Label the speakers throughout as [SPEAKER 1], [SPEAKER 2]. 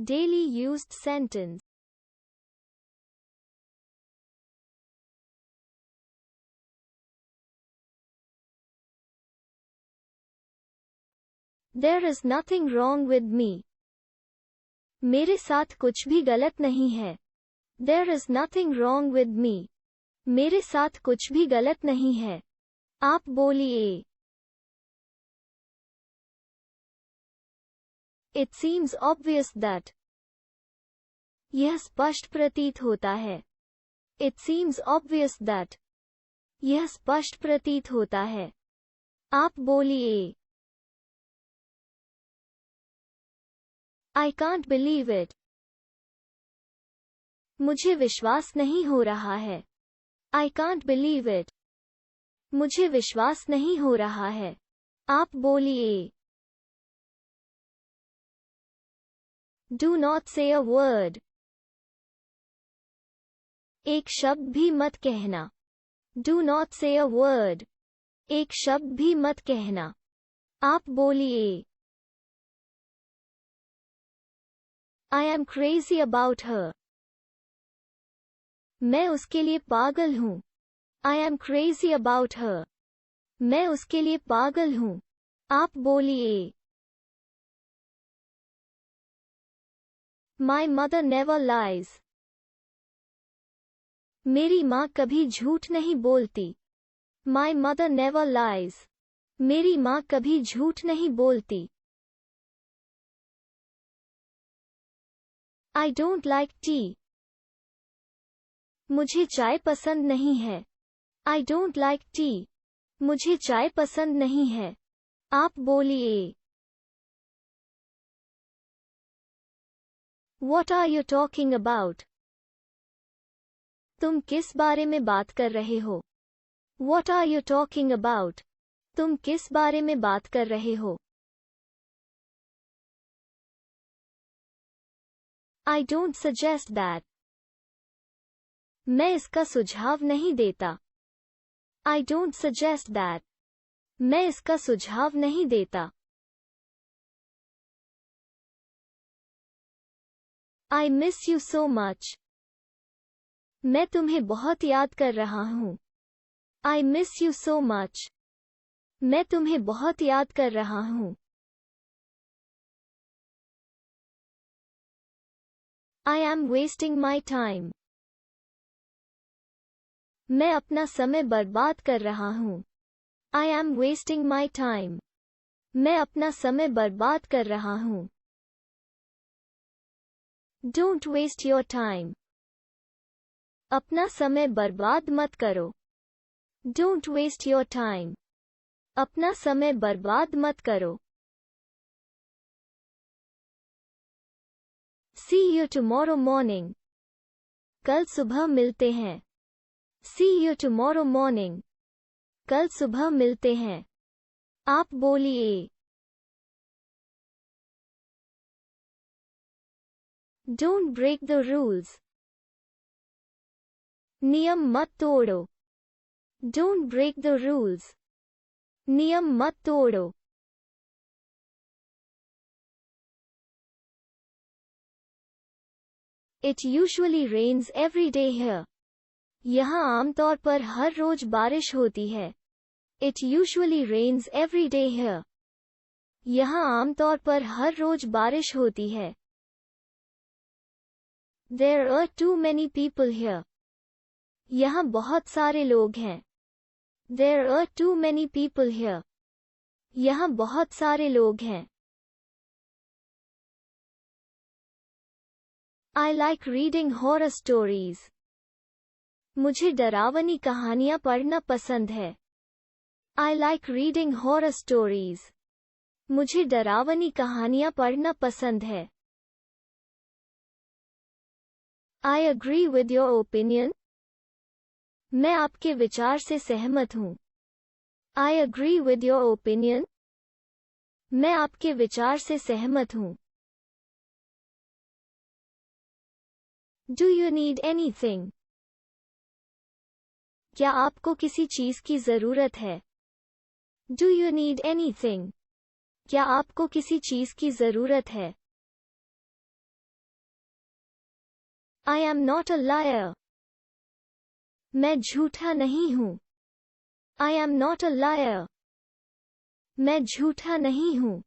[SPEAKER 1] Daily used sentence. There is nothing wrong with me. मेरे साथ कुछ भी गलत नहीं है. There is nothing wrong with me. मेरे साथ कुछ भी गलत नहीं है. आप बोलिए. It seems obvious that. यह स्पष्ट प्रतीत होता है. It seems obvious that. यह स्पष्ट प्रतीत होता है. आप बोलिए. I can't believe it. मुझे विश्वास नहीं हो रहा है. I can't believe it. मुझे विश्वास नहीं हो रहा है. आप बोलिए. Do not say a word. एक शब्द भी मत कहना. Do not say a word. एक शब्द भी मत कहना. आप बोलिए. I am crazy about her. मैं उसके लिए पागल हूँ. I am crazy about her. मैं उसके लिए पागल हूँ. आप बोलिए. My mother never lies. मेरी माँ कभी झूठ नहीं बोलती. My mother never lies. मेरी माँ कभी झूठ नहीं बोलती. I don't like tea. मुझे चाय पसंद नहीं है. I don't like tea. मुझे चाय पसंद नहीं है. आप बोलिए. What are you talking about? तुम किस बारे में बात कर रहे हो? What are you talking about? तुम किस बारे में बात कर रहे हो? I don't suggest that. मैं इसका सुझाव नहीं देता. I don't suggest that. मैं इसका सुझाव नहीं देता. I miss you so much. मैं तुम्हें बहुत याद कर रहा हूँ. I miss you so much. मैं तुम्हें बहुत याद कर रहा हूँ. I am wasting my time. मैं अपना समय बर्बाद कर रहा हूँ. I am wasting my time. मैं अपना समय बर्बाद कर रहा हूँ. Don't waste your time. अपना समय बर्बाद मत करो. Don't waste your time. अपना समय बर्बाद मत करो. See you tomorrow morning. कल सुबह मिलते हैं. See you tomorrow morning. कल सुबह मिलते हैं. आप बोलिए. Don't break the rules. नियम मत तोड़ो. Don't break the rules. नियम मत तोड़ो. It usually rains every day here. यहाँ आमतौर पर हर रोज बारिश होती है. It usually rains every day here. यहाँ आमतौर पर हर रोज बारिश होती है. There are too many people here. यहाँ बहुत सारे लोग हैं. There are too many people here. यहाँ बहुत सारे लोग हैं. I like reading horror stories. मुझे डरावनी कहानियाँ पढ़ना पसंद है. I like reading horror stories. मुझे डरावनी कहानियाँ पढ़ना पसंद है. I agree with your opinion. मैं आपके विचार से सहमत हूँ. I agree with your opinion. मैं आपके विचार से सहमत हूँ. Do you need anything? क्या आपको किसी चीज की जरूरत है? Do you need anything? क्या आपको किसी चीज की जरूरत है? I am not a liar. मैं झूठा नहीं हूँ. I am not a liar. मैं झूठा नहीं हूँ.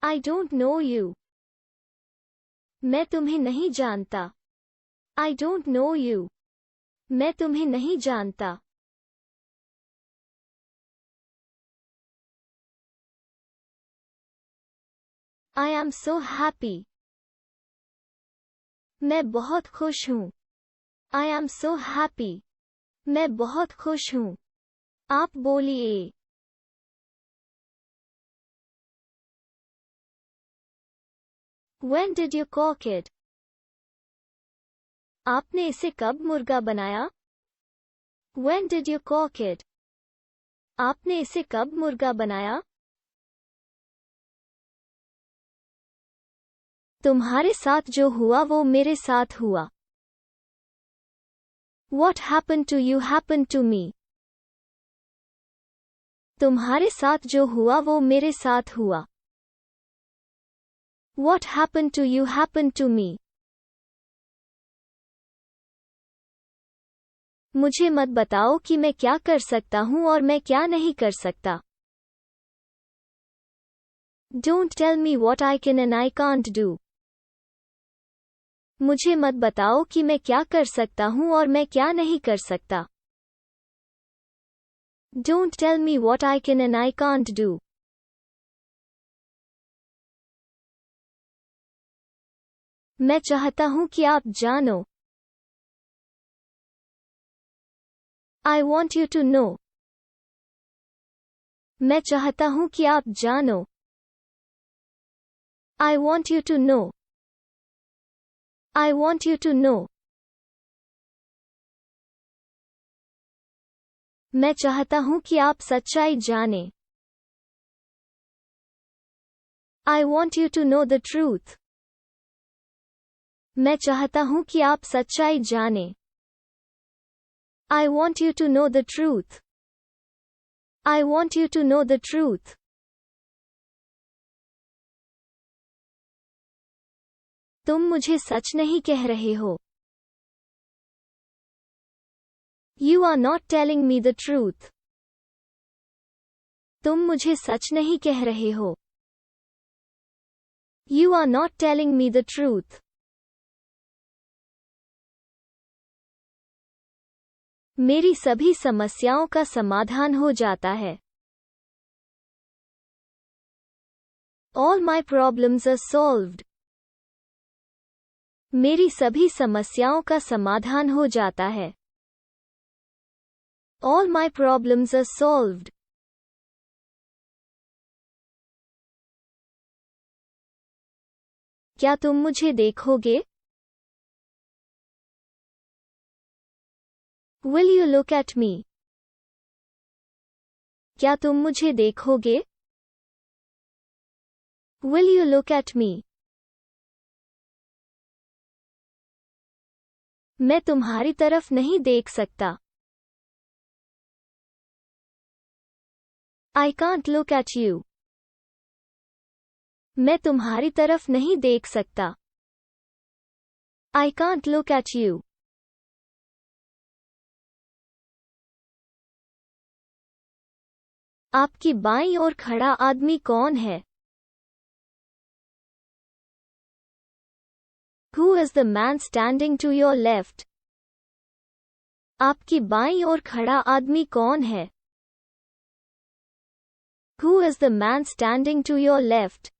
[SPEAKER 1] I don't know you. मैं तुम्हें नहीं जानता. I don't know you. मैं तुम्हें नहीं जानता. I am so happy. मैं बहुत खुश हूँ. I am so happy. मैं बहुत खुश हूँ. आप बोलिए. When did you cook it? आपने इसे कब मुर्गा बनाया? When did you cook it? आपने इसे कब मुर्गा बनाया? तुम्हारे साथ जो हुआ वो मेरे साथ हुआ. What happened to you happened to me. तुम्हारे साथ जो हुआ वो मेरे साथ हुआ. What happened to you happened to me. मुझे मत बताओ कि मैं क्या कर सकता हूँ और मैं क्या नहीं कर सकता. Don't tell me what I can and I can't do. मुझे मत बताओ कि मैं क्या कर सकता हूँ और मैं क्या नहीं कर सकता. Don't tell me what I can and I can't do. मैं चाहता हूँ कि आप जानो. I want you to know. मैं चाहता हूँ कि आप जानो. I want you to know. I want you to know. मैं चाहता हूँ कि आप सच्चाई जाने. I want you to know the truth. मैं चाहता हूँ कि आप सच्चाई जाने. I want you to know the truth. I want you to know the truth. तुम मुझे सच नहीं कह रहे हो. You are not telling me the truth. तुम मुझे सच नहीं कह रहे हो. You are not telling me the truth. मेरी सभी समस्याओं का समाधान हो जाता है. All my problems are solved. मेरी सभी समस्याओं का समाधान हो जाता है. All my problems are solved. क्या तुम मुझे देखोगे? Will you look at me? क्या तुम मुझे देखोगे? Will you look at me? मैं तुम्हारी तरफ नहीं देख सकता. I can't look at you. मैं तुम्हारी तरफ नहीं देख सकता. I can't look at you. आपकी बाईं ओर खड़ा आदमी कौन है? Who is the man standing to your left? आपकी बाईं ओर खड़ा आदमी कौन है? Who is the man standing to your left?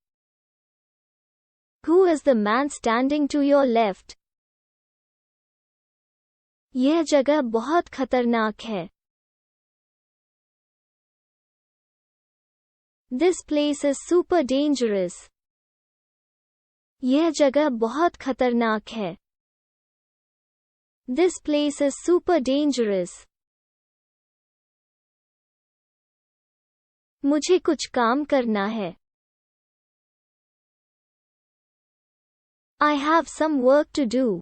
[SPEAKER 1] Who is the man standing to your left? यह जगह बहुत खतरनाक है. This place is super dangerous. यह जगह बहुत खतरनाक है. This place is super dangerous. मुझे कुछ काम करना है. I have some work to do.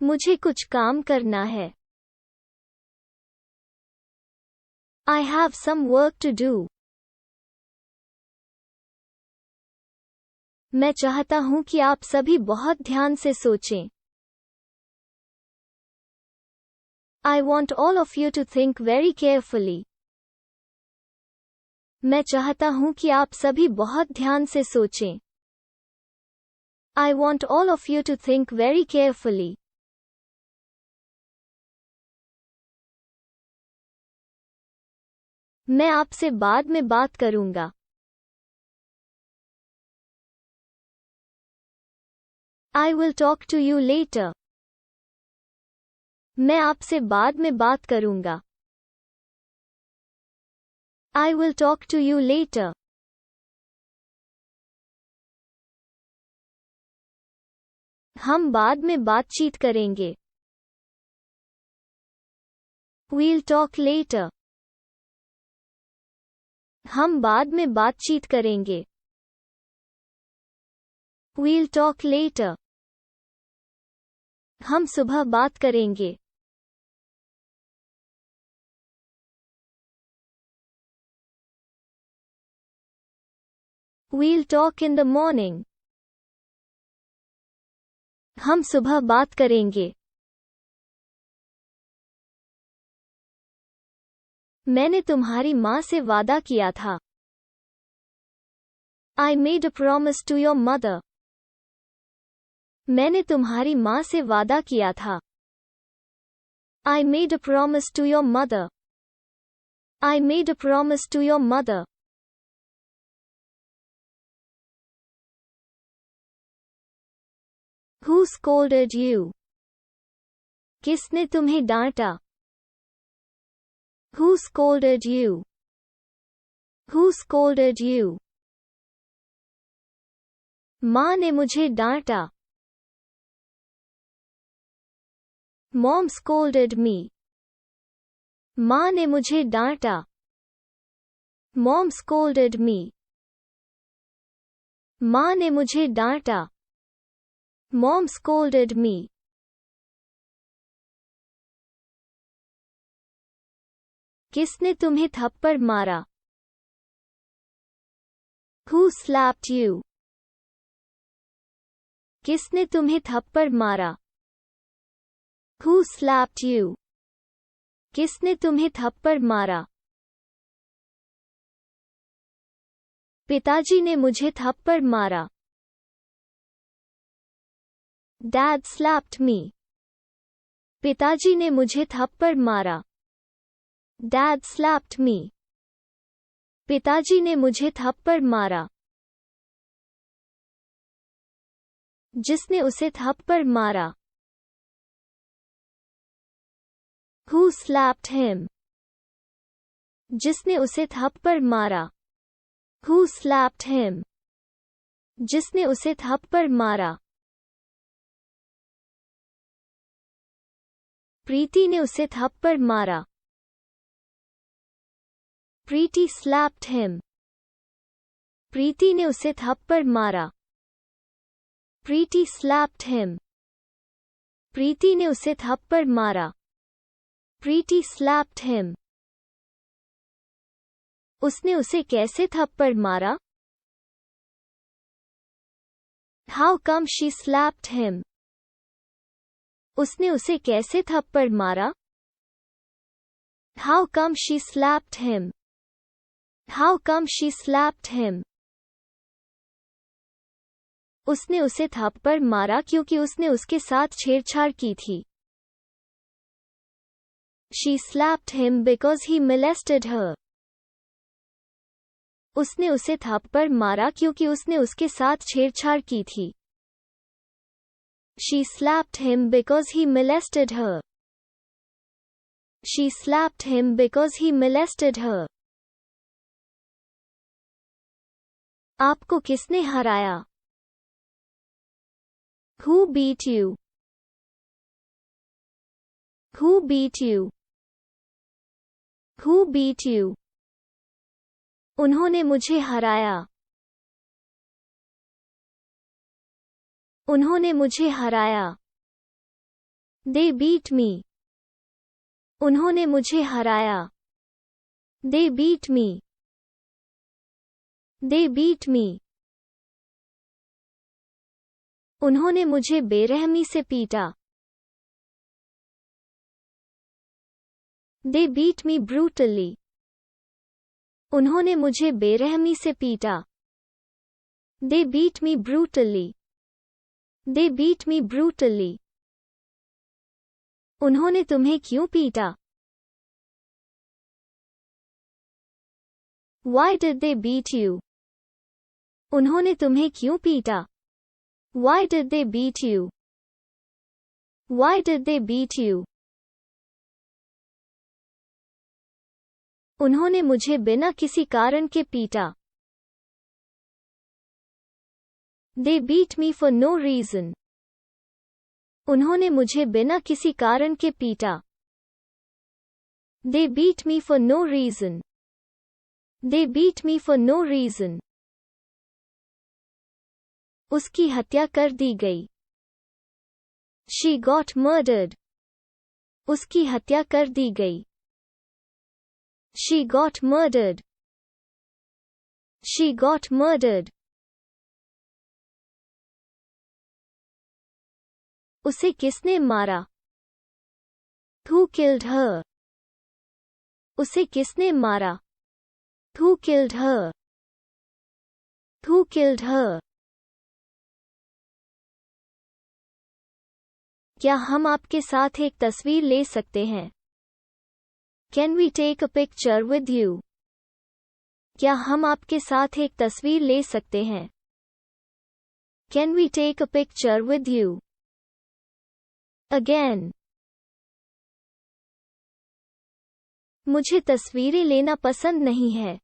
[SPEAKER 1] मुझे कुछ काम करना है. I have some work to do. मैं चाहता हूं कि आप सभी बहुत ध्यान से सोचें. I want all of you to think very carefully. मैं चाहता हूं कि आप सभी बहुत ध्यान से सोचें. I want all of you to think very carefully. मैं आपसे बाद में बात करूंगा. I will talk to you later. मैं आपसे बाद में बात करूंगा. I will talk to you later. हम बाद में बातचीत करेंगे. We'll talk later. हम बाद में बातचीत करेंगे. We'll talk later. हम सुबह बात करेंगे. We'll talk in the morning. हम सुबह बात करेंगे. मैंने तुम्हारी माँ से वादा किया था. I made a promise to your mother. मैंने तुम्हारी माँ से वादा किया था. I made a promise to your mother. I made a promise to your mother. Who scolded you? किसने तुम्हें डांटा? Who scolded you? Who scolded you? माँ ने मुझे डांटा. Mom scolded me. माँ ने मुझे डांटा. Mom scolded me. माँ ने मुझे डांटा. Mom scolded me. किसने तुम्हें थप्पड़ मारा? Who slapped you? किसने तुम्हें थप्पड़ मारा? Who slapped you? किसने तुम्हें थप्पड़ मारा? पिताजी ने मुझे थप्पड़ मारा. Dad slapped me. पिताजी ने मुझे थप्पड़ मारा. Dad slapped me. पिताजी ने मुझे थप्पड़ मारा. जिसने उसे थप्पड़ मारा. Who slapped him? जिसने उसे थप्पड़ मारा. Who slapped him? जिसने उसे थप्पड़ मारा. प्रीति ने उसे थप्पड़ मारा. Preeti slapped him. प्रीति ने उसे थप्पड़ मारा. Preeti slapped him. प्रीति ने उसे थप्पड़ मारा. Preeti slapped him. उसने उसे कैसे थप्पड़ मारा? How come she slapped him? उसने उसे कैसे थप्पड़ मारा? How come she slapped him? How come she slapped him? उसने उसे थप्पड़ मारा क्योंकि उसने उसके साथ छेड़छाड़ की थी. She slapped him because he molested her. उसने उसे थप्पड़ मारा क्योंकि उसने उसके साथ छेड़छाड़ की थी. She slapped him because he molested her. She slapped him because he molested her. आपको किसने हराया? Who beat you? Who beat you? Who beat you? उन्होंने मुझे हराया. उन्होंने मुझे हराया. They beat me. उन्होंने मुझे हराया. They beat me. They beat me. उन्होंने मुझे बेरहमी से पीटा। They beat me brutally. उन्होंने मुझे बेरहमी से पीटा। They beat me brutally. They beat me brutally. उन्होंने तुम्हें क्यों पीटा? Why did they beat you? उन्होंने तुम्हें क्यों पीटा? Why did they beat you? Why did they beat you? उन्होंने मुझे बिना किसी कारण के पीटा। They beat me for no reason. उन्होंने मुझे बिना किसी कारण के पीटा। They beat me for no reason. They beat me for no reason. उसकी हत्या कर दी गई। She got murdered. उसकी हत्या कर दी गई। She got murdered. She got murdered. उसे किसने मारा? Who killed her? उसे किसने मारा? Who killed her? Who killed her? क्या हम आपके साथ एक तस्वीर ले सकते हैं? Can we take a picture with you? क्या हम आपके साथ एक तस्वीर ले सकते हैं? Can we take a picture with you? Again. मुझे तस्वीरें लेना पसंद नहीं है।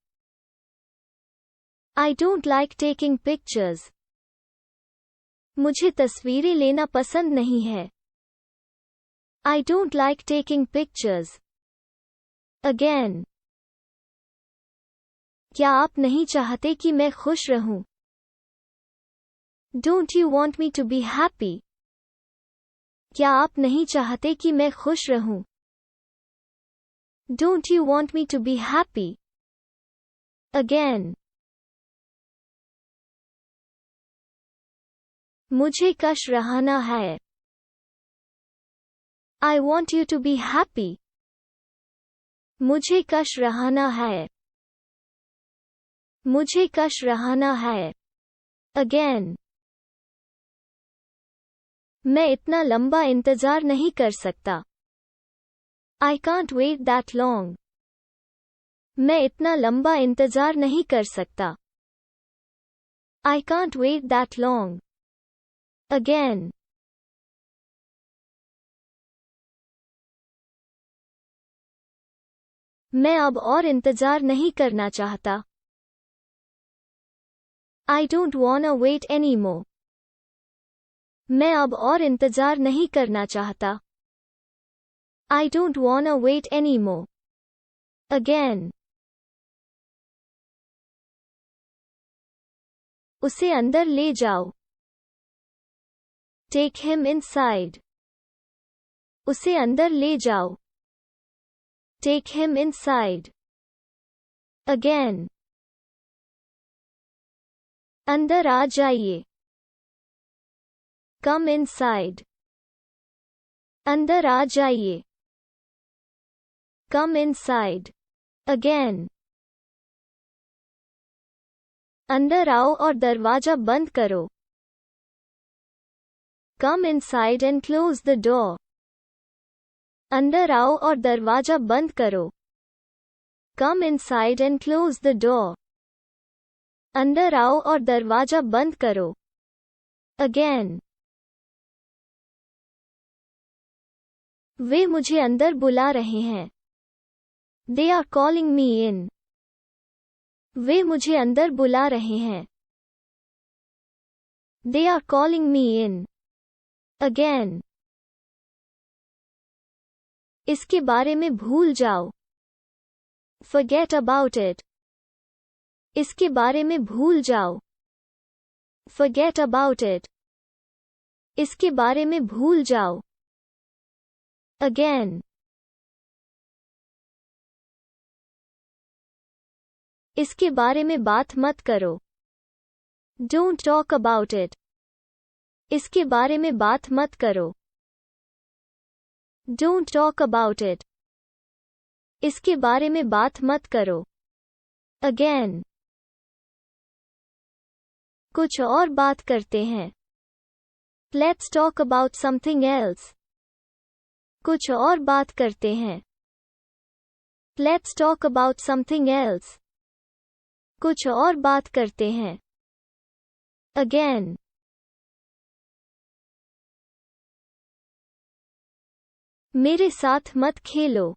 [SPEAKER 1] I don't like taking pictures. मुझे तस्वीरें लेना पसंद नहीं है। I don't like taking pictures. Again. क्या आप नहीं चाहते कि मैं खुश रहूं? Don't you want me to be happy? क्या आप नहीं चाहते कि मैं खुश रहूं? Don't you want me to be happy? Again. मुझे खुश रहना है। I want you to be happy. मुझे खुश रहना है। मुझे खुश रहना है। Again. मैं इतना लंबा इंतजार नहीं कर सकता। I can't wait that long. मैं इतना लंबा इंतजार नहीं कर सकता। I can't wait that long. Again. मैं अब और इंतजार नहीं करना चाहता। I don't wanna wait anymore. मैं अब और इंतजार नहीं करना चाहता। I don't wanna wait anymore. Again. उसे अंदर ले जाओ। Take him inside. उसे अंदर ले जाओ। Take him inside. Again. अंदर आ जाइए। Come inside. अंदर आ जाइए। Come inside. Again. अंदर आओ और दरवाजा बंद करो। Come inside and close the door. अंदर आओ और दरवाजा बंद करो। Come inside and close the door. अंदर आओ और दरवाजा बंद करो। Again. वे मुझे अंदर बुला रहे हैं। They are calling me in. वे मुझे अंदर बुला रहे हैं। They are calling me in. Again. इसके बारे में भूल जाओ। Forget about it. इसके बारे में भूल जाओ। Forget about it. इसके बारे में भूल जाओ। Again. इसके बारे में बात मत करो। Don't talk about it. इसके बारे में बात मत करो. Don't talk about it. इसके बारे में बात मत करो. Again. कुछ और बात करते हैं. Let's talk about something else. कुछ और बात करते हैं. Let's talk about something else. कुछ और बात करते हैं. Again. मेरे साथ मत खेलो.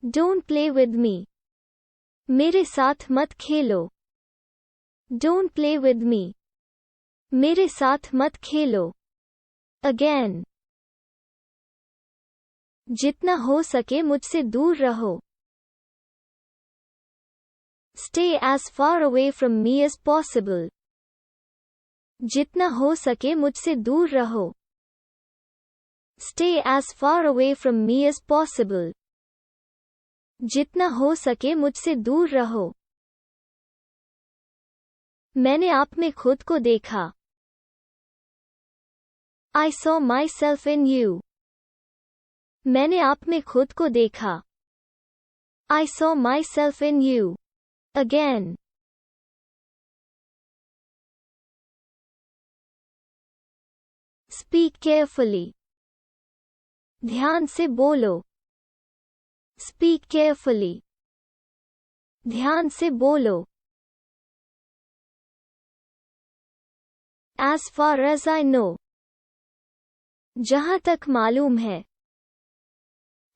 [SPEAKER 1] Don't play with me. मेरे साथ मत खेलो. Don't play with me. मेरे साथ मत खेलो. Again. जितना हो सके मुझसे दूर रहो. Stay as far away from me as possible. जितना हो सके मुझसे दूर रहो. Stay as far away from me as possible. जितना हो सके मुझसे दूर रहो. मैंने आप में खुद को देखा. I saw myself in you. मैंने आप में खुद को देखा. I saw myself in you. Again. Speak carefully. ध्यान से बोलो. Speak carefully. ध्यान से बोलो. As far as I know. जहां तक मालूम है.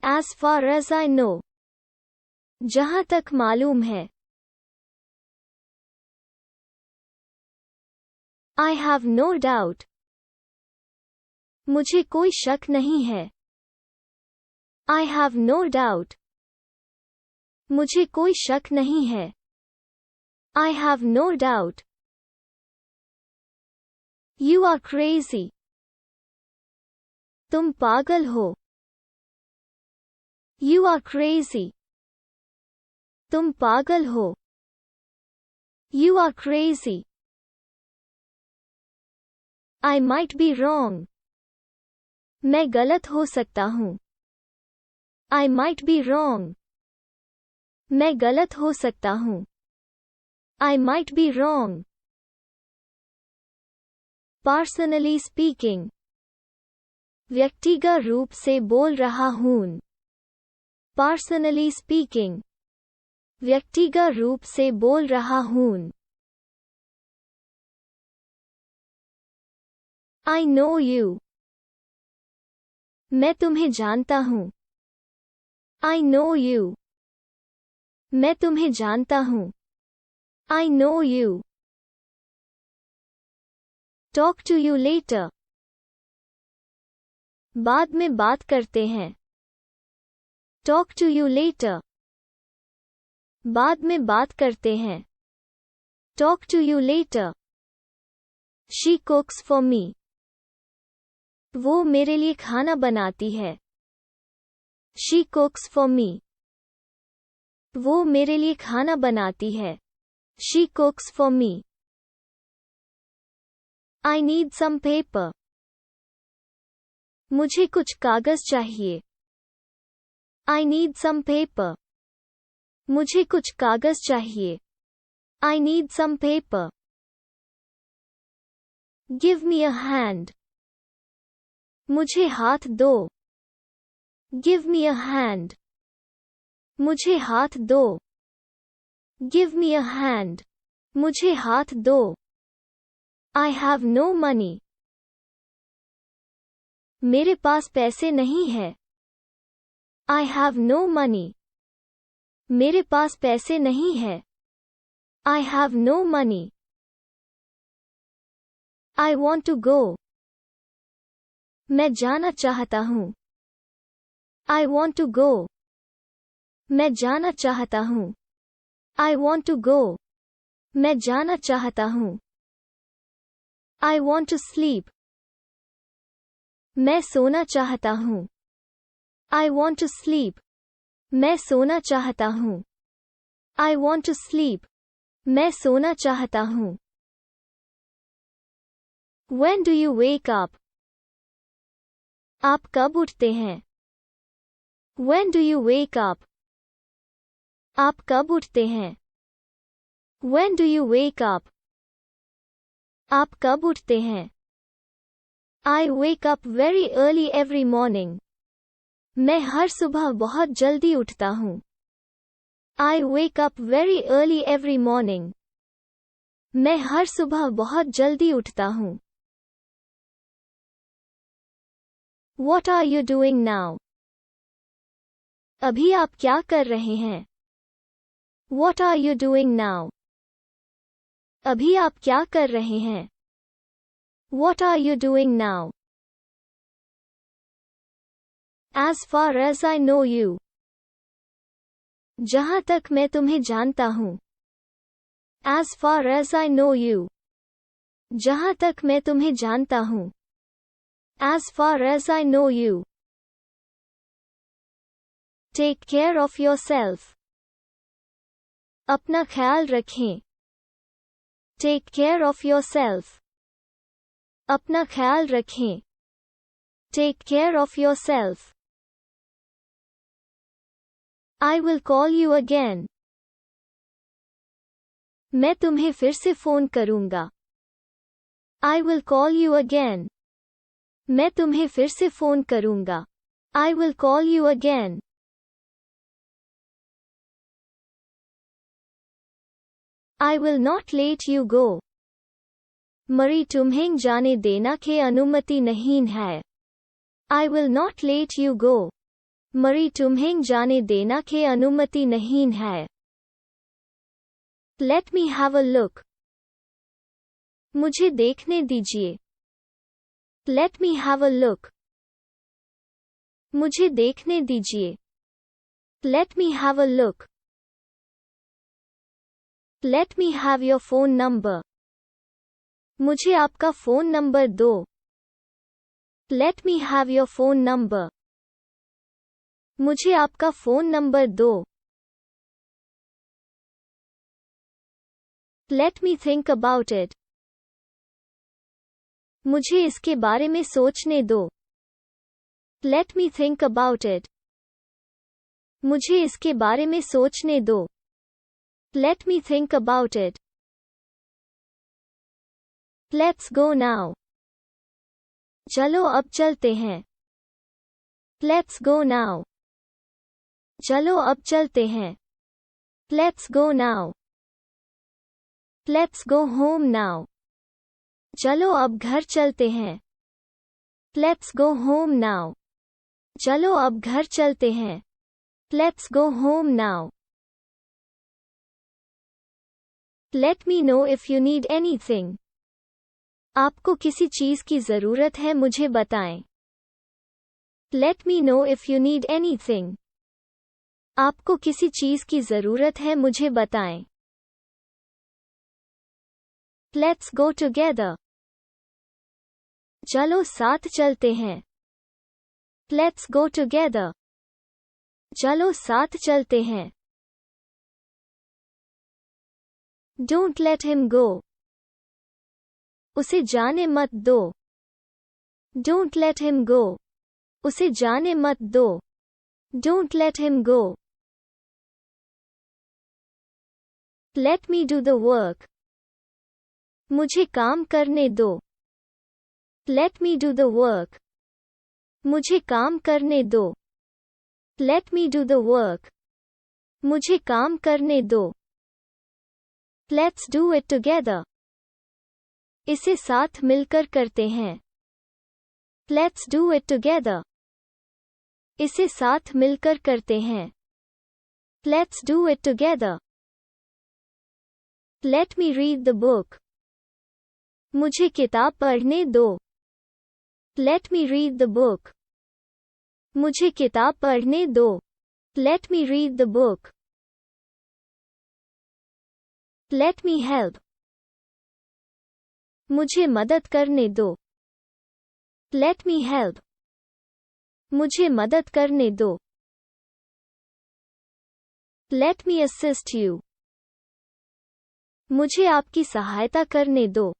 [SPEAKER 1] As far as I know. जहां तक मालूम है. I have no doubt. मुझे कोई शक नहीं है. I have no doubt. मुझे कोई शक नहीं है. I have no doubt. You are crazy. तुम पागल हो. You are crazy. तुम पागल हो. You are crazy. I might be wrong. मैं गलत हो सकता हूँ. I might be wrong. मैं गलत हो सकता हूँ. I might be wrong. Personally speaking. व्यक्तिगत रूप से बोल रहा हूँ. Personally speaking. व्यक्तिगत रूप से बोल रहा हूँ. I know you. मैं तुम्हें जानता हूँ. I know you. मैं तुम्हें जानता हूँ. I know you. Talk to you later. बाद में बात करते हैं. Talk to you later. बाद में बात करते हैं. Talk to you later. She cooks for me. वो मेरे लिए खाना बनाती है. She cooks for me. वो मेरे लिए खाना बनाती है. She cooks for me. I need some paper. मुझे कुछ कागज चाहिए. I need some paper. मुझे कुछ कागज चाहिए. I need some paper. Give me a hand. मुझे हाथ दो. Give me a hand. मुझे हाथ दो. Give me a hand. मुझे हाथ दो. I have no money. मेरे पास पैसे नहीं है. I have no money. मेरे पास पैसे नहीं है. I have no money. I want to go. मैं जाना चाहता हूँ. I want to go. मैं जाना चाहता हूँ. I want to go. मैं जाना चाहता हूँ. I want to sleep. मैं सोना चाहता हूँ. I want to sleep. मैं सोना चाहता हूँ. I want to sleep. मैं सोना चाहता हूँ. When do you wake up? आप कब उठते हैं? When do you wake up? आप कब उठते हैं? When do you wake up? आप कब उठते हैं? I wake up very early every morning. मैं हर सुबह बहुत जल्दी उठता हूँ. I wake up very early every morning. मैं हर सुबह बहुत जल्दी उठता हूँ. What are you doing now? अभी आप क्या कर रहे हैं? What are you doing now? अभी आप क्या कर रहे हैं? What are you doing now? As far as I know you. जहाँ तक मैं तुम्हें जानता हूँ. As far as I know you. जहाँ तक मैं तुम्हें जानता हूँ. As far as I know you. Take care of yourself. अपना ख्याल रखें. Take care of yourself. अपना ख्याल रखें. Take care of yourself. I will call you again. मैं तुम्हें फिर से फोन करूंगा. I will call you again. मैं तुम्हें फिर से फोन करूंगा. I will call you again. I will not let you go. मरी तुम्हें जाने देना के अनुमति नहीं है. I will not let you go. मरी तुम्हें जाने देना के अनुमति नहीं है. Let me have a look. मुझे देखने दीजिए. Let me have a look. मुझे देखने दीजिए. Let me have a look. Let me have your phone number. मुझे आपका फोन नंबर दो. Let me have your phone number. मुझे आपका फोन नंबर दो. Let me think about it. मुझे इसके बारे में सोचने दो. Let me think about it. मुझे इसके बारे में सोचने दो. Let me think about it. Let's go now. चलो अब चलते हैं. Let's go now. चलो अब चलते हैं. Let's go now. Let's go home now. चलो अब घर चलते हैं. Let's go home now. चलो अब घर चलते हैं. Let's go home now. Let me know if you need anything. आपको किसी चीज की जरूरत है मुझे बताएं. Let me know if you need anything. आपको किसी चीज की जरूरत है मुझे बताएं. Let's go together. चलो साथ चलते हैं. Let's go together. चलो साथ चलते हैं. Don't let him go. उसे जाने मत दो. Don't let him go. उसे जाने मत दो. Don't let him go. Let me do the work. मुझे काम करने दो. Let me do the work. मुझे काम करने दो. Let me do the work. मुझे काम करने दो. Let's do it together. इसे साथ मिलकर करते हैं. Let's do it together. इसे साथ मिलकर करते हैं. Let's do it together. Let me read the book. मुझे किताब पढ़ने दो. Let me read the book. मुझे किताब पढ़ने दो. Let me read the book. Let me help. मुझे मदद करने दो. Let me help. मुझे मदद करने दो. Let me assist you. मुझे आपकी सहायता करने दो.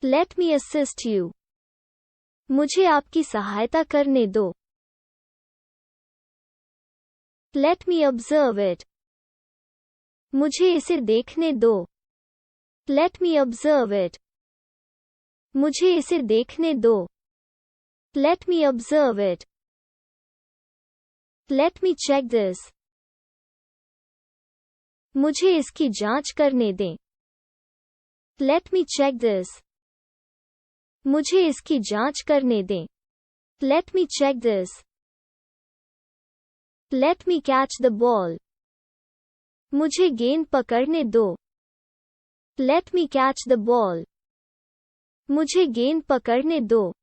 [SPEAKER 1] Let me assist you. मुझे आपकी सहायता करने दो. Let me observe it. मुझे इसे देखने दो. Let me observe it. मुझे इसे देखने दो. Let me observe it. Let me check this. मुझे इसकी जांच करने दें. Let me check this. मुझे इसकी जांच करने दें. Let me check this. Let me catch the ball. मुझे गेंद पकड़ने दो. Let me catch the ball. मुझे गेंद पकड़ने दो.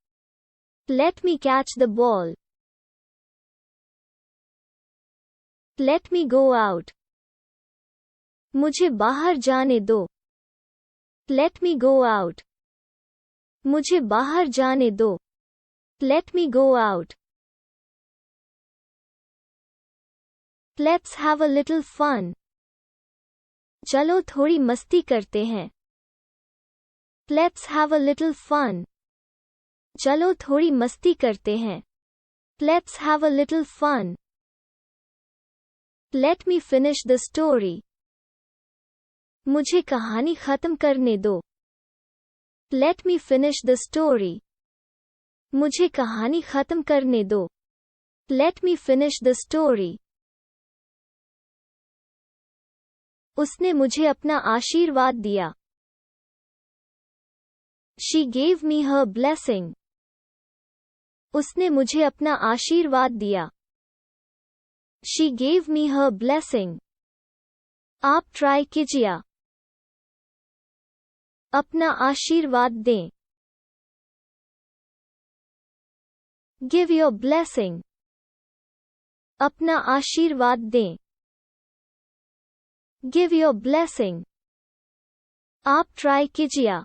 [SPEAKER 1] Let me catch the ball. Let me go out. मुझे बाहर जाने दो. Let me go out. मुझे बाहर जाने दो. Let me go out. Let's have a little fun. चलो थोड़ी मस्ती करते हैं. Let's have a little fun. चलो थोड़ी मस्ती करते हैं. Let's have a little fun. Let me finish the story. मुझे कहानी खत्म करने दो. Let me finish the story. मुझे कहानी खत्म करने दो. Let me finish the story. उसने मुझे अपना आशीर्वाद दिया. She gave me her blessing. उसने मुझे अपना आशीर्वाद दिया. She gave me her blessing. आप ट्राई कीजिए. अपना आशीर्वाद दें. Give your blessing. अपना आशीर्वाद दें. Give your blessing. आप ट्राई कीजिए.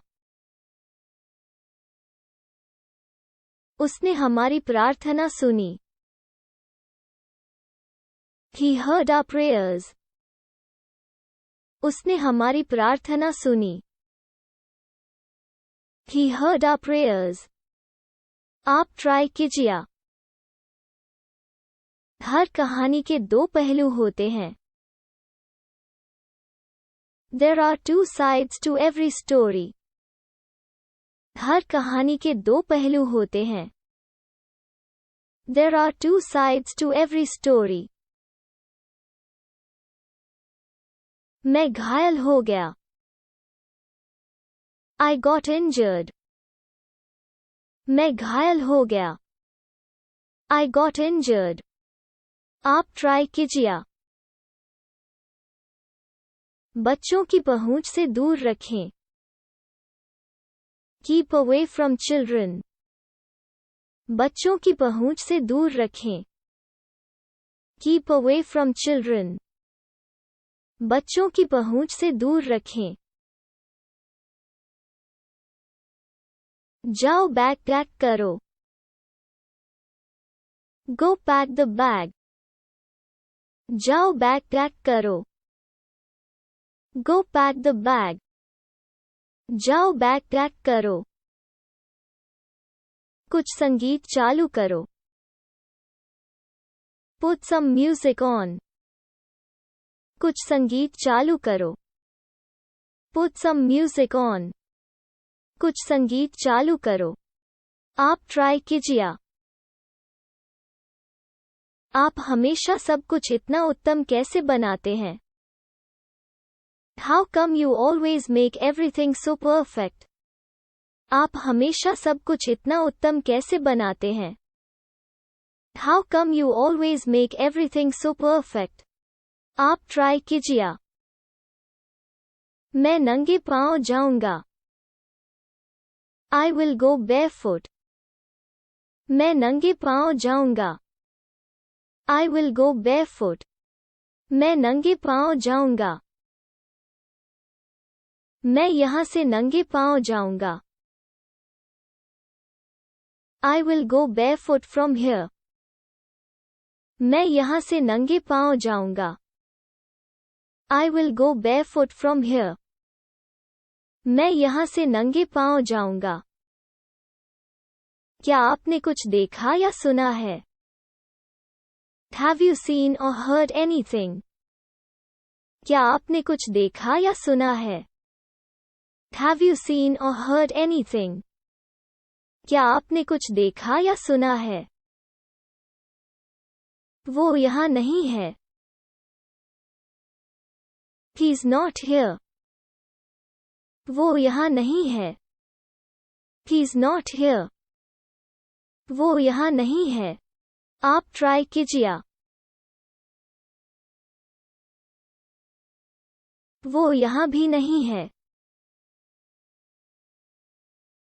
[SPEAKER 1] उसने हमारी प्रार्थना सुनी. He heard our prayers. उसने हमारी प्रार्थना सुनी. He heard our prayers. आप ट्राई कीजिए. हर कहानी के दो पहलू होते हैं. There are two sides to every story. हर कहानी के दो पहलू होते हैं. There are two sides to every story. मैं घायल हो गया. I got injured. मैं घायल हो गया. I got injured. आप ट्राई कीजिए. बच्चों की पहुंच से दूर रखें. Keep away from children. बच्चों की पहुंच से दूर रखें. Keep away from children. बच्चों की पहुंच से दूर रखें. जाओ बैग पैक करो. Go pack the bag. जाओ बैग पैक करो. Go pack the bag. जाओ बैग पैक करो. कुछ संगीत चालू करो. Put some music on. कुछ संगीत चालू करो. Put some music on. कुछ संगीत चालू करो. आप ट्राई कीजिए. आप हमेशा सब कुछ इतना उत्तम कैसे बनाते हैं? How come you always make everything so perfect? आप हमेशा सब कुछ इतना उत्तम कैसे बनाते हैं? How come you always make everything so perfect? आप ट्राई कीजिए. मैं नंगे पांव जाऊंगा. I will go barefoot. मैं नंगे पांव जाऊंगा. I will go barefoot. मैं नंगे पांव जाऊंगा. मैं यहां से नंगे पांव जाऊंगा. I will go barefoot from here. मैं यहां से नंगे पांव जाऊंगा. I will go barefoot from here. मैं यहाँ से नंगे पांव जाऊंगा। क्या आपने कुछ देखा या सुना है? Have you seen or heard anything? क्या आपने कुछ देखा या सुना है? Have you seen or heard anything? क्या आपने कुछ देखा या सुना है? वो यहाँ नहीं है। He's not here. वो यहाँ नहीं है। He's not here. वो यहाँ नहीं है। आप ट्राई कीजिए। वो यहाँ भी नहीं है।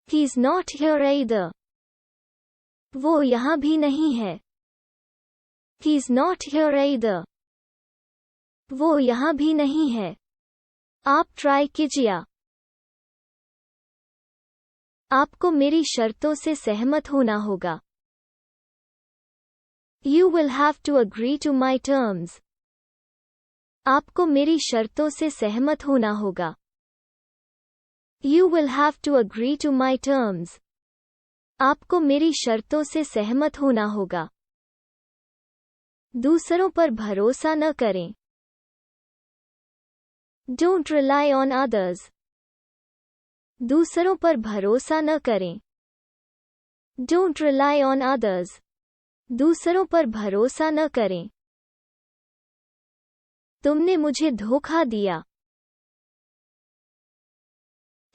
[SPEAKER 1] He's not here either. वो यहाँ भी नहीं है। He's not here either. वो यहाँ भी नहीं है। आप ट्राई कीजिए। आपको मेरी शर्तों से सहमत होना होगा। You will have to agree to my terms. आपको मेरी शर्तों से सहमत होना होगा। You will have to agree to my terms. आपको मेरी शर्तों से सहमत होना होगा। दूसरों पर भरोसा न करें। Don't rely on others. दूसरों पर भरोसा न करें। Don't rely on others. दूसरों पर भरोसा न करें। तुमने मुझे धोखा दिया।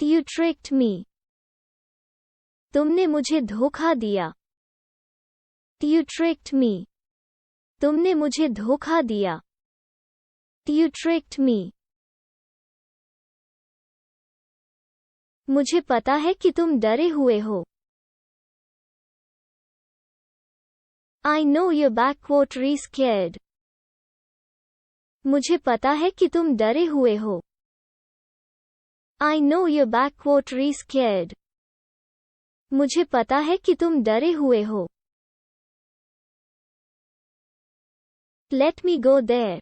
[SPEAKER 1] You tricked me. तुमने मुझे धोखा दिया। You tricked me. तुमने मुझे धोखा दिया। You tricked me. मुझे पता है कि तुम डरे हुए हो। I know you're backwardly scared. मुझे पता है कि तुम डरे हुए हो। I know you're backwardly scared. मुझे पता है कि तुम डरे हुए हो। Let me go there.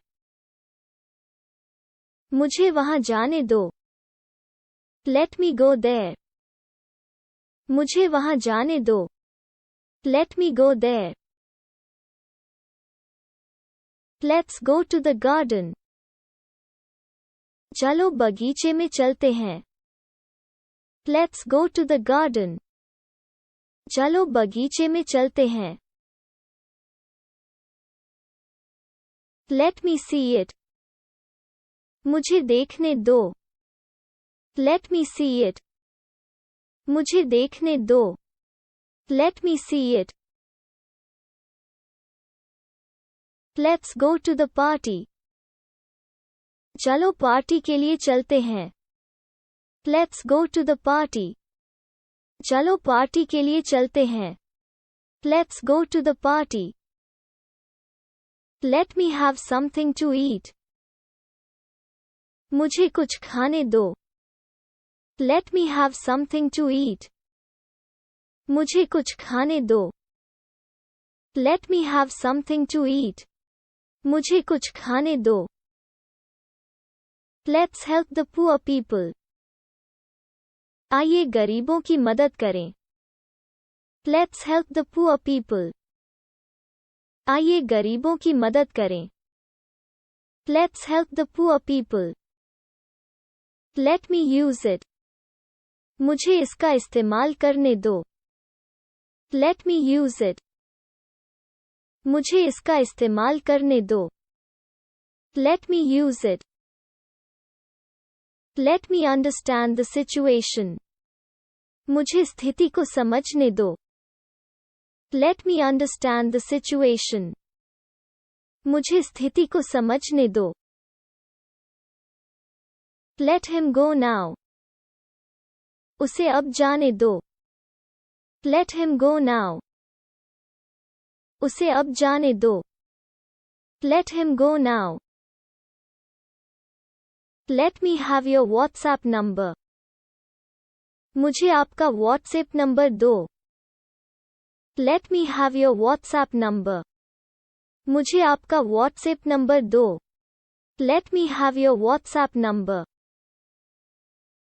[SPEAKER 1] मुझे वहां जाने दो। Let me go there. मुझे वहां जाने दो। Let me go there. Let's go to the garden. चलो बगीचे में चलते हैं। Let's go to the garden. चलो बगीचे में चलते हैं। Let me see it. मुझे देखने दो। Let me see it. मुझे देखने दो। Let me see it. Let's go to the party. चलो पार्टी के लिए चलते हैं। Let's go to the party. चलो पार्टी के लिए चलते हैं। Let's go to the party. Let me have something to eat. मुझे कुछ खाने दो। Let me have something to eat. मुझे कुछ खाने दो। Let me have something to eat. मुझे कुछ खाने दो। Let's help the poor people. आइए गरीबों की मदद करें। Let's help the poor people. आइए गरीबों की मदद करें। Let's help the poor people. Let me use it. मुझे इसका इस्तेमाल करने दो। Let me use it. मुझे इसका इस्तेमाल करने दो। Let me use it. Let me understand the situation. मुझे स्थिति को समझने दो। Let me understand the situation. मुझे स्थिति को समझने दो। Let him go now. उसे अब जाने दो। Let him go now. उसे अब जाने दो। Let him go now. Let me have your WhatsApp number. मुझे आपका WhatsApp नंबर दो। Let me have your WhatsApp number. मुझे आपका WhatsApp नंबर दो। Let me have your WhatsApp number.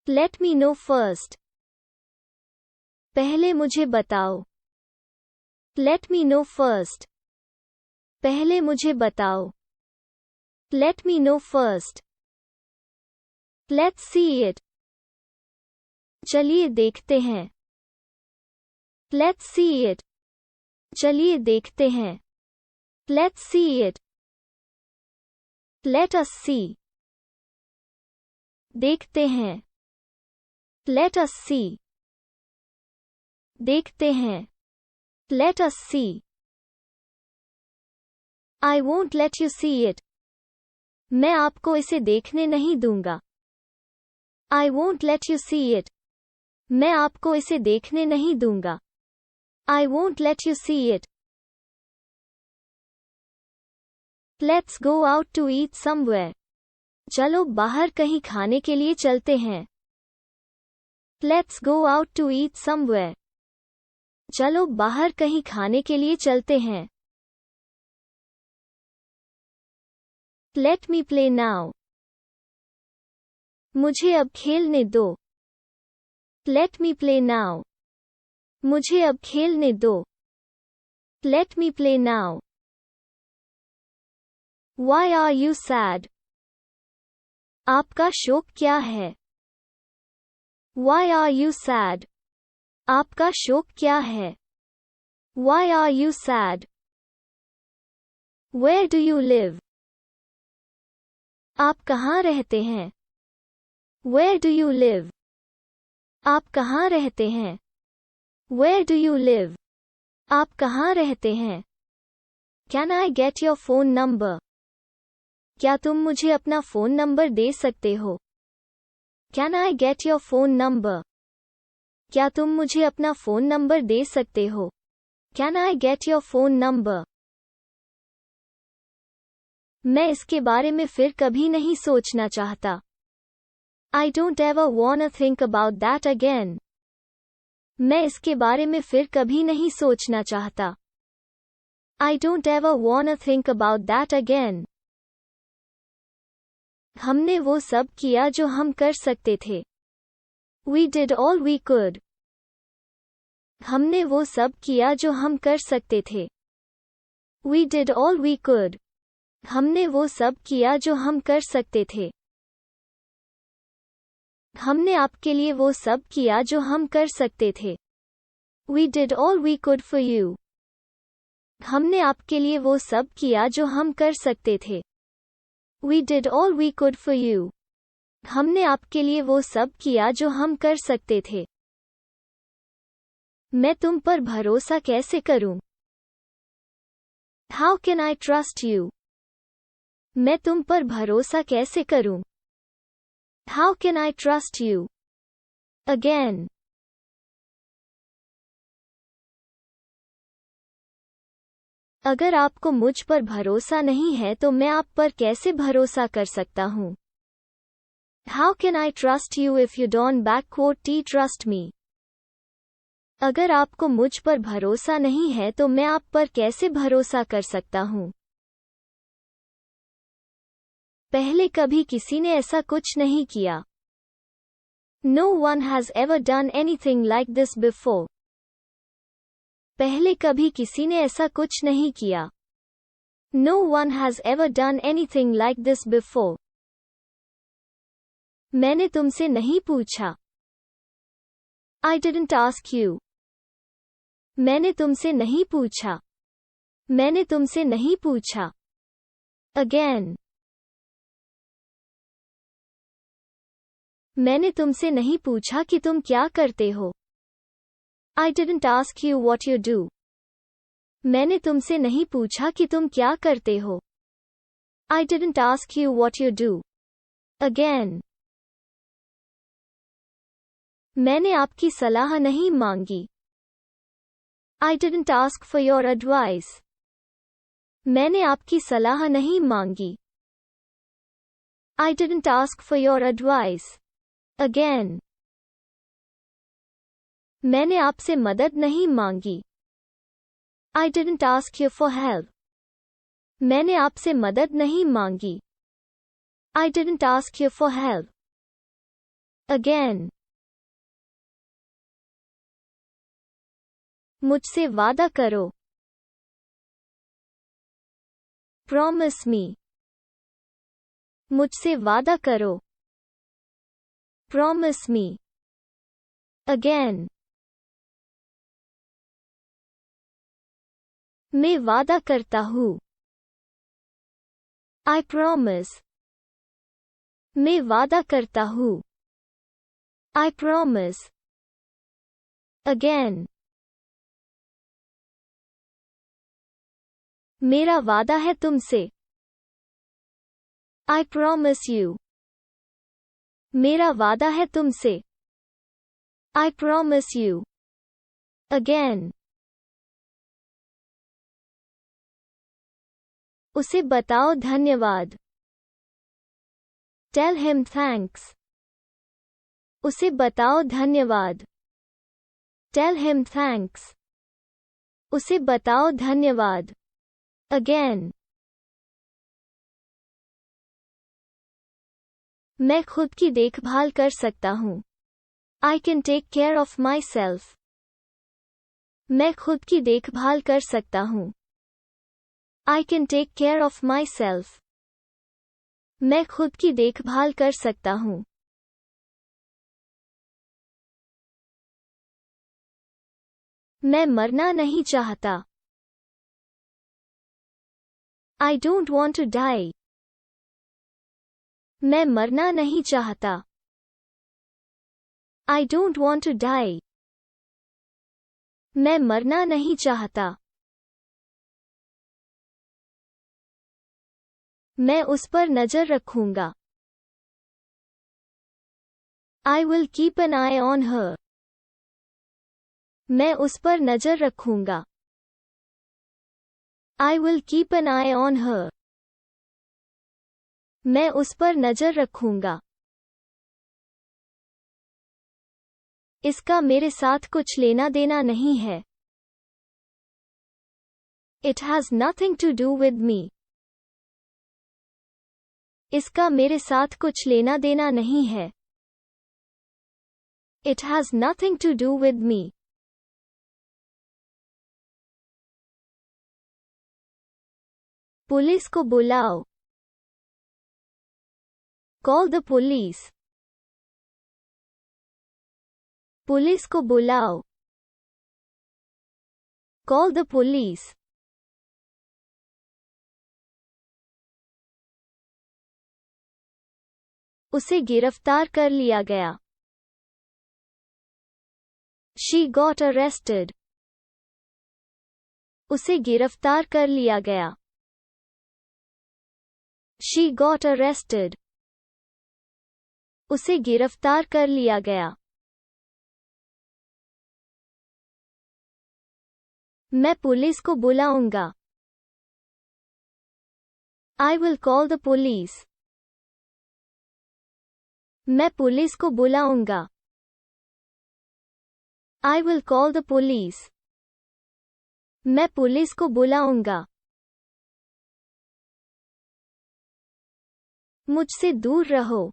[SPEAKER 1] Let me know first. पहले मुझे बताओ. Let me know first. पहले मुझे बताओ. Let me know first. Let's see it. चलिए देखते हैं. Let's see it. चलिए देखते हैं. Let's see it. Let us see. देखते हैं. Let us see. देखते हैं. Let us see. I won't let you see it. मैं आपको इसे देखने नहीं दूंगा. I won't let you see it. मैं आपको इसे देखने नहीं दूंगा. I won't let you see it. Let's go out to eat somewhere. चलो बाहर कहीं खाने के लिए चलते हैं. Let's go out to eat somewhere. चलो बाहर कहीं खाने के लिए चलते हैं. Let me play now. मुझे अब खेलने दो. Let me play now. मुझे अब खेलने दो. Let me play now. Why are you sad? आपका शोक क्या है? Why are you sad? आपका शोक क्या है? Why are you sad? Where do you live? आप कहाँ रहते हैं? Where do you live? आप कहाँ रहते हैं? Where do you live? आप कहाँ रहते हैं? Can I get your phone number? क्या तुम मुझे अपना फोन नंबर दे सकते हो? Can I get your phone number? क्या तुम मुझे अपना फोन नंबर दे सकते हो? Can I get your phone number? मैं इसके बारे में फिर कभी नहीं सोचना चाहता. I don't ever wanna think about that again. मैं इसके बारे में फिर कभी नहीं सोचना चाहता. I don't ever wanna think about that again. हमने वो सब किया जो हम कर सकते थे. We did all we could. हमने वो सब किया जो हम कर सकते थे. We did all we could. हमने वो सब किया जो हम कर सकते थे. हमने आपके लिए वो सब किया जो हम कर सकते थे. We did all we could for you. हमने आपके लिए वो सब किया जो हम कर सकते थे. We did all we could for you. हमने आपके लिए वो सब किया जो हम कर सकते थे. मैं तुम पर भरोसा कैसे करूं? How can I trust you? मैं तुम पर भरोसा कैसे करूं? How can I trust you? Again. अगर आपको मुझ पर भरोसा नहीं है तो मैं आप पर कैसे भरोसा कर सकता हूं? How can I trust you if you don't trust me? अगर आपको मुझ पर भरोसा नहीं है तो मैं आप पर कैसे भरोसा कर सकता हूं? पहले कभी किसी ने ऐसा कुछ नहीं किया. No one has ever done anything like this before. पहले कभी किसी ने ऐसा कुछ नहीं किया. No one has ever done anything like this before. मैंने तुमसे नहीं पूछा. I didn't ask you. मैंने तुमसे नहीं पूछा. मैंने तुमसे नहीं पूछा. Again. मैंने तुमसे नहीं पूछा कि तुम क्या करते हो. I didn't ask you what you do. मैंने तुमसे नहीं पूछा कि तुम क्या करते हो. I didn't ask you what you do. Again. मैंने आपकी सलाह नहीं मांगी. I didn't ask for your advice. मैंने आपकी सलाह नहीं मांगी. I didn't ask for your advice. Again. मैंने आपसे मदद नहीं मांगी. I didn't ask you for help. मैंने आपसे मदद नहीं मांगी. I didn't ask you for help. Again. मुझसे वादा करो. Promise me. मुझसे वादा करो. Promise me. Again. मैं वादा करता हूँ. I promise. मैं वादा करता हूँ. I promise. Again. मेरा वादा है तुमसे. I promise you. मेरा वादा है तुमसे. I promise you. Again. उसे बताओ धन्यवाद. Tell him thanks. उसे बताओ धन्यवाद. Tell him thanks. उसे बताओ धन्यवाद. Again. मैं खुद की देखभाल कर सकता हूँ. I can take care of myself. मैं खुद की देखभाल कर सकता हूँ. I can take care of myself. मैं खुद की देखभाल कर सकता हूँ. मैं मरना नहीं चाहता. I don't want to die. मैं मरना नहीं चाहता. I don't want to die. मैं मरना नहीं चाहता. मैं उस पर नजर रखूंगा. I will keep an eye on her. मैं उस पर नजर रखूंगा. I will keep an eye on her. मैं उस पर नजर रखूंगा. इसका मेरे साथ कुछ लेना देना नहीं है. It has nothing to do with me. इसका मेरे साथ कुछ लेना देना नहीं है. It has nothing to do with me. Police को बुलाओ. Call the police. पुलिस को बुलाओ. Call the police. उसे गिरफ्तार कर लिया गया. She got arrested. उसे गिरफ्तार कर लिया गया. She got arrested. उसे गिरफ्तार कर लिया गया. मैं पुलिस को बुलाऊंगा. I will call the police. मैं पुलिस को बुलाऊंगा. I will call the police. मैं पुलिस को बुलाऊंगा. मुझसे दूर रहो.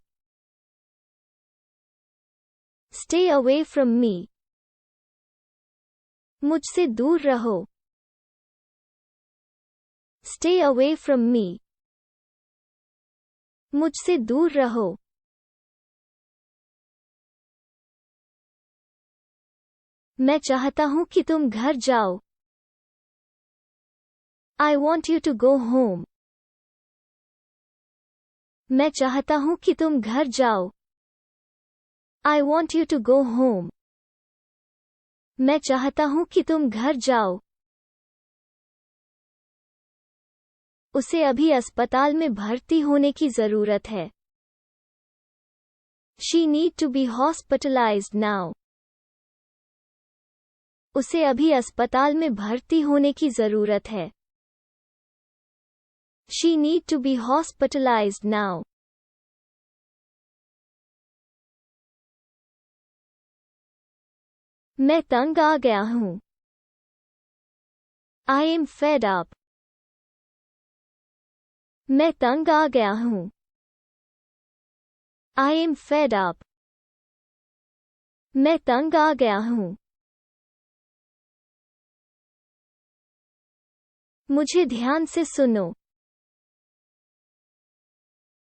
[SPEAKER 1] Stay away from me. मुझसे दूर रहो. Stay away from me. मुझसे दूर रहो. मैं चाहता हूं कि तुम घर जाओ. I want you to go home. मैं चाहता हूं कि तुम घर जाओ. I want you to go home. मैं चाहता हूं कि तुम घर जाओ. उसे अभी अस्पताल में भर्ती होने की जरूरत है. She need to be hospitalized now. उसे अभी अस्पताल में भर्ती होने की जरूरत है. She need to be hospitalized now. मैं तंग आ गया हूं. I am fed up. मैं तंग आ गया हूं. I am fed up. मैं तंग आ गया हूँ। मुझे ध्यान से सुनो।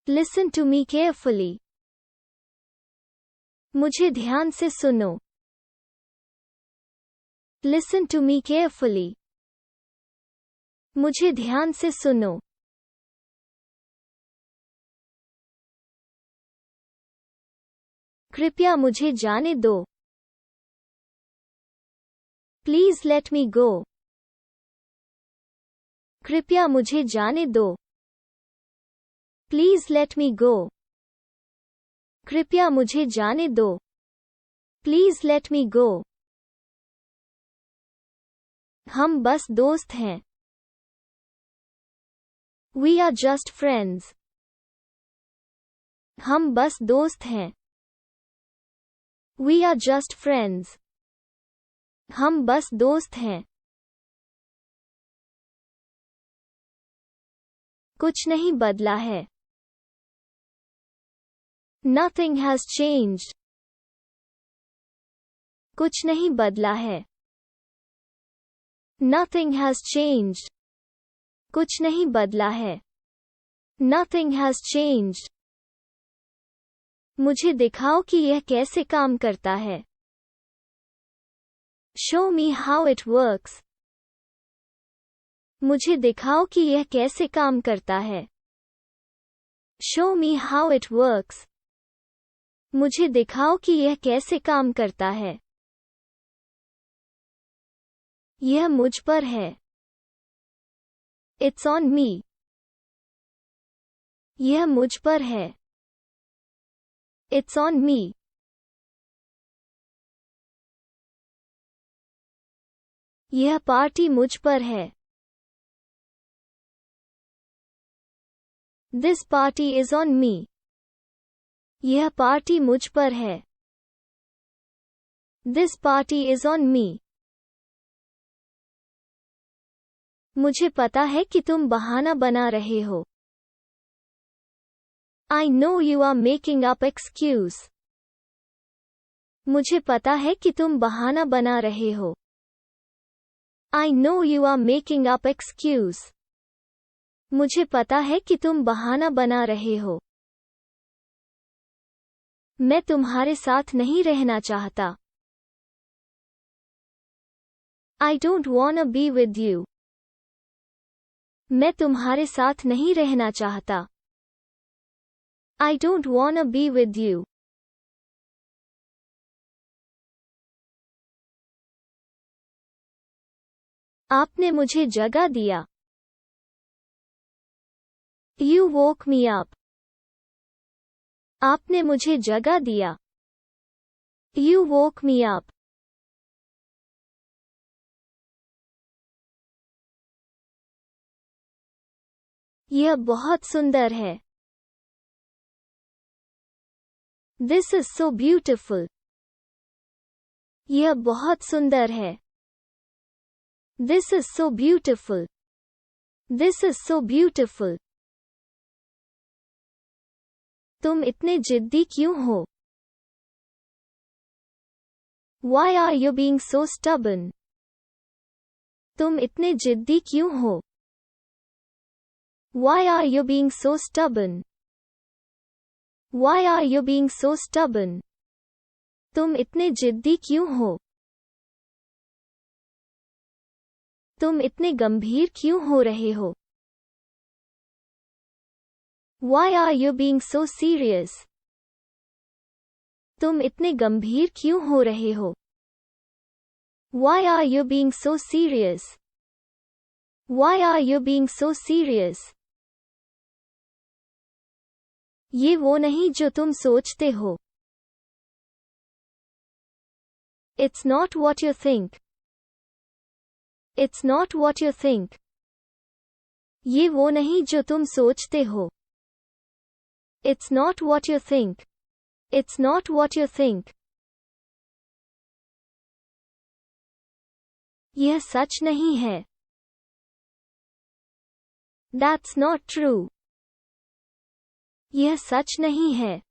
[SPEAKER 1] Listen to me carefully. मुझे ध्यान से सुनो। Listen to me carefully. मुझे ध्यान से सुनो। कृपया मुझे जाने दो। Please let me go. कृपया मुझे जाने दो। Please let me go. कृपया मुझे जाने दो। Please let me go. हम बस दोस्त हैं। We are just friends. हम बस दोस्त हैं। We are just friends. हम बस दोस्त हैं। कुछ नहीं बदला है। Nothing has changed. कुछ नहीं बदला है। Nothing has changed. कुछ नहीं बदला है। Nothing has changed. मुझे दिखाओ कि यह कैसे काम करता है। Show me how it works. मुझे दिखाओ कि यह कैसे काम करता है। Show me how it works. मुझे दिखाओ कि यह कैसे काम करता है। यह मुझ पर है। It's on me. यह मुझ पर है। It's on me. यह पार्टी मुझ पर है। This party is on me. यह पार्टी मुझ पर है। This party is on me. मुझे पता है कि तुम बहाना बना रहे हो। I know you are making up excuse. मुझे पता है कि तुम बहाना बना रहे हो। I know you are making up excuse. मुझे पता है कि तुम बहाना बना रहे हो। मैं तुम्हारे साथ नहीं रहना चाहता। I don't wanna be with you. मैं तुम्हारे साथ नहीं रहना चाहता। I don't wanna be with you. आपने मुझे जगा दिया। You woke me up. आपने मुझे जगा दिया। You woke me up. यह बहुत सुंदर है। This is so beautiful. यह बहुत सुंदर है। This is so beautiful. This is so beautiful. तुम इतने जिद्दी क्यों हो? Why are you being so stubborn? तुम इतने जिद्दी क्यों हो? Why are you being so stubborn? Why are you being so stubborn? तुम इतने जिद्दी क्यों हो? तुम इतने गंभीर क्यों हो रहे हो? Why are you being so serious? तुम इतने गंभीर क्यों हो रहे हो? Why are you being so serious? Why are you being so serious? ये वो नहीं जो तुम सोचते हो। It's not what you think. It's not what you think. ये वो नहीं जो तुम सोचते हो। It's not what you think. It's not what you think. यह सच नहीं है। That's not true. यह सच नहीं है।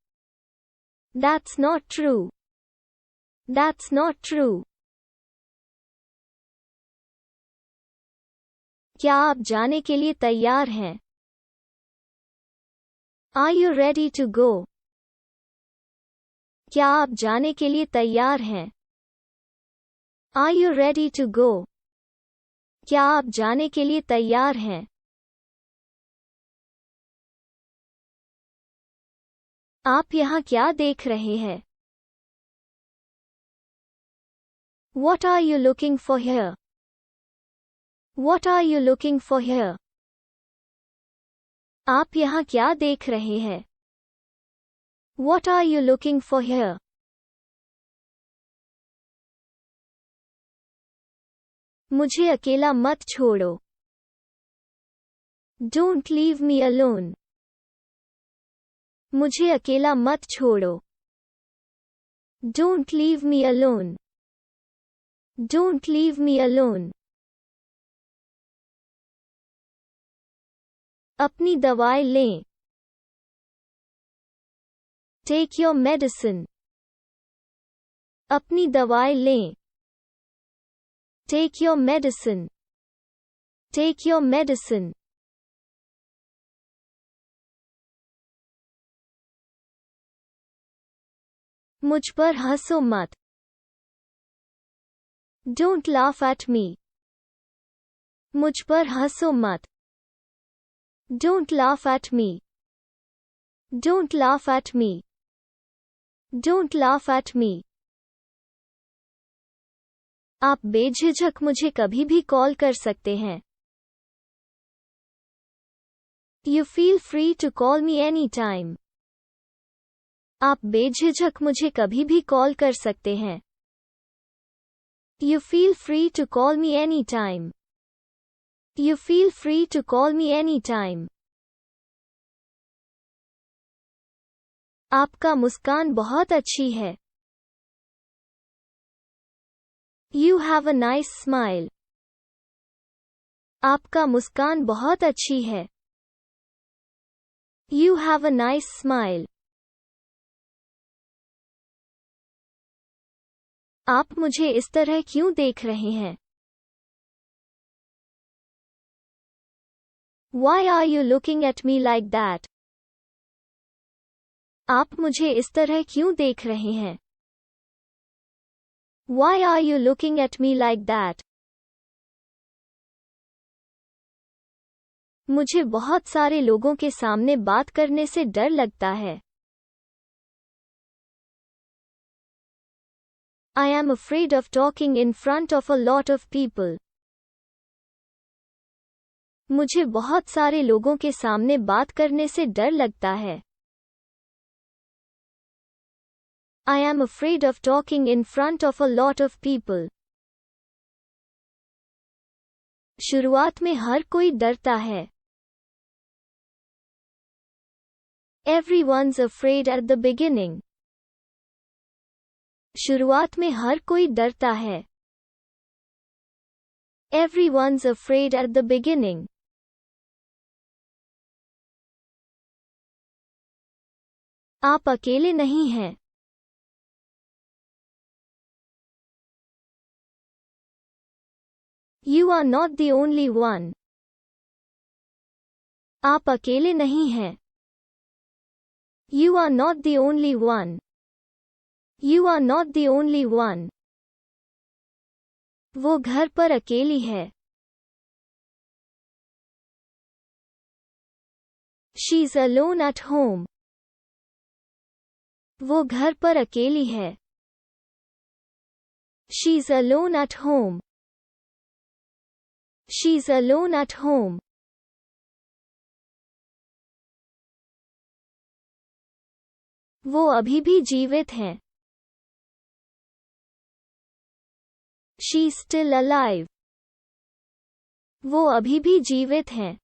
[SPEAKER 1] That's not true. That's not true. क्या आप जाने के लिए तैयार हैं? Are you ready to go? क्या आप जाने के लिए तैयार हैं? Are you ready to go? क्या आप जाने के लिए तैयार हैं? आप यहाँ क्या देख रहे हैं? What are you looking for here? What are you looking for here? आप यहाँ क्या देख रहे हैं? What are you looking for here? मुझे अकेला मत छोड़ो. Don't leave me alone. मुझे अकेला मत छोड़ो. Don't leave me alone. Don't leave me alone. अपनी दवाई लें. Take your medicine. अपनी दवाई लें. Take your medicine. Take your medicine. मुझ पर हंसो मत. Don't laugh at me. मुझ पर हंसो मत. Don't laugh at me. Don't laugh at me. Don't laugh at me. आप बेझिझक मुझे कभी भी कॉल कर सकते हैं. You feel free to call me anytime. आप बेझिझक मुझे कभी भी कॉल कर सकते हैं. You feel free to call me anytime. You feel free to call me anytime. आपका मुस्कान बहुत अच्छी है. You have a nice smile. आपका मुस्कान बहुत अच्छी है. You have a nice smile. आप मुझे इस तरह क्यों देख रहे हैं? Why are you looking at me like that? आप मुझे इस तरह क्यों देख रहे हैं? Why are you looking at me like that? मुझे बहुत सारे लोगों के सामने बात करने से डर लगता है. I am afraid of talking in front of a lot of people. मुझे बहुत सारे लोगों के सामने बात करने से डर लगता है. I am afraid of talking in front of a lot of people. शुरुआत में हर कोई डरता है. Everyone's afraid at the beginning. शुरुआत में हर कोई डरता है. Everyone's afraid at the beginning. आप अकेले नहीं हैं. You are not the only one. आप अकेले नहीं हैं. You are not the only one. You are not the only one. वो घर पर अकेली है. She's alone at home. वो घर पर अकेली है. She's alone at home. She's alone at home. वो अभी भी जीवित हैं. She's still alive. वो अभी भी जीवित हैं.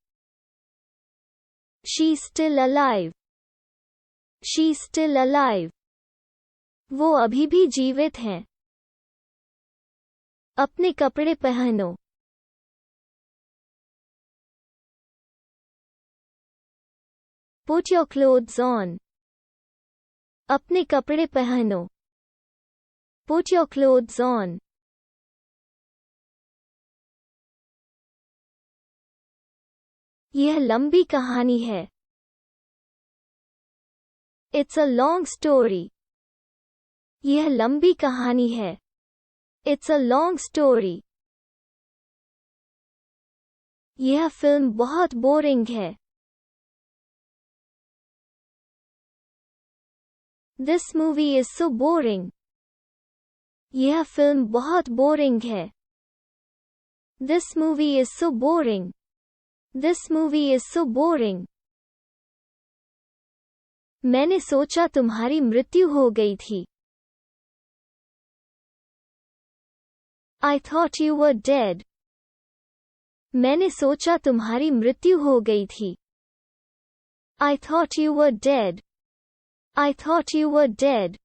[SPEAKER 1] She's still alive. She's still alive. वो अभी भी जीवित हैं. अपने कपड़े पहनो. Put your clothes on. अपने कपड़े पहनो. Put your clothes on. यह लंबी कहानी है. It's a long story. यह लंबी कहानी है. It's a long story. यह फिल्म बहुत बोरिंग है. This movie is so boring. यह फिल्म बहुत बोरिंग है. This movie is so boring. This movie is so boring. मैंने सोचा तुम्हारी मृत्यु हो गई थी. I thought you were dead. मैंने सोचा तुम्हारी मृत्यु हो गई थी. I thought you were dead. I thought you were dead.